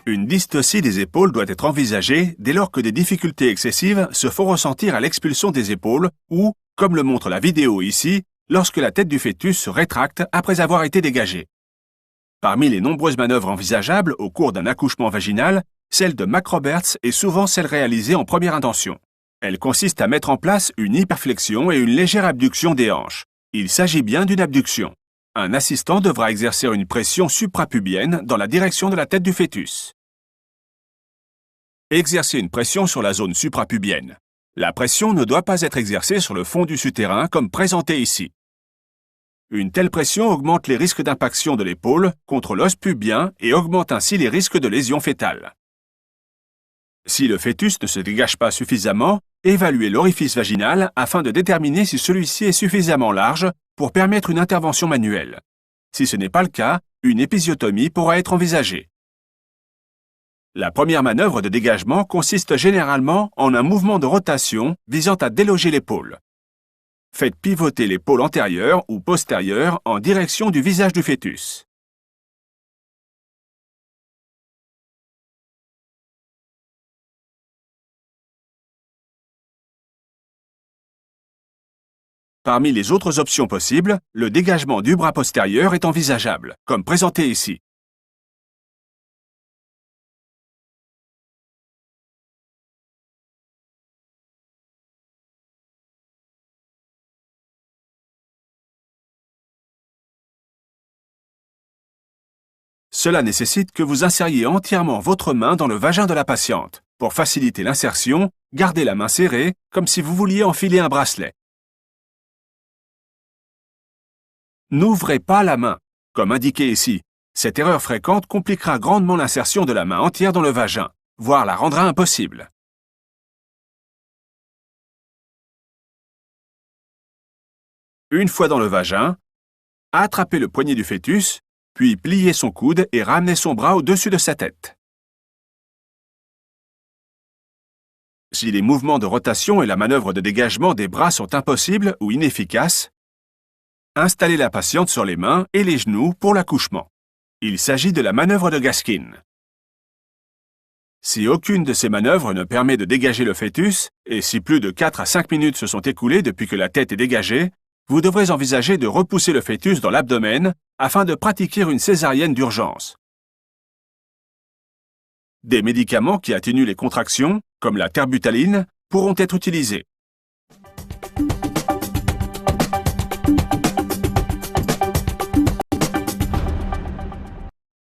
Une dystocie des épaules doit être envisagée dès lors que des difficultés excessives se font ressentir à l'expulsion des épaules ou, comme le montre la vidéo ici, lorsque la tête du fœtus se rétracte après avoir été dégagée. Parmi les nombreuses manœuvres envisageables au cours d'un accouchement vaginal, celle de McRoberts est souvent celle réalisée en première intention. Elle consiste à mettre en place une hyperflexion et une légère abduction des hanches. Il s'agit bien d'une abduction. Un assistant devra exercer une pression suprapubienne dans la direction de la tête du fœtus. Exercer une pression sur la zone suprapubienne. La pression ne doit pas être exercée sur le fond du souterrain comme présenté ici. Une telle pression augmente les risques d'impaction de l'épaule contre l'os pubien et augmente ainsi les risques de lésions fétales. Si le fœtus ne se dégage pas suffisamment, évaluez l'orifice vaginal afin de déterminer si celui-ci est suffisamment large pour permettre une intervention manuelle. Si ce n'est pas le cas, une épisiotomie pourra être envisagée. La première manœuvre de dégagement consiste généralement en un mouvement de rotation visant à déloger l'épaule. Faites pivoter l'épaule antérieure ou postérieure en direction du visage du fœtus. Parmi les autres options possibles, le dégagement du bras postérieur est envisageable, comme présenté ici. Cela nécessite que vous insériez entièrement votre main dans le vagin de la patiente. Pour faciliter l'insertion, gardez la main serrée, comme si vous vouliez enfiler un bracelet. N'ouvrez pas la main, comme indiqué ici. Cette erreur fréquente compliquera grandement l'insertion de la main entière dans le vagin, voire la rendra impossible. Une fois dans le vagin, attrapez le poignet du fœtus, puis pliez son coude et ramenez son bras au-dessus de sa tête. Si les mouvements de rotation et la manœuvre de dégagement des bras sont impossibles ou inefficaces, installez la patiente sur les mains et les genoux pour l'accouchement. Il s'agit de la manœuvre de Gaskin. Si aucune de ces manœuvres ne permet de dégager le fœtus, et si plus de 4 à 5 minutes se sont écoulées depuis que la tête est dégagée, vous devrez envisager de repousser le fœtus dans l'abdomen afin de pratiquer une césarienne d'urgence. Des médicaments qui atténuent les contractions, comme la terbutaline, pourront être utilisés.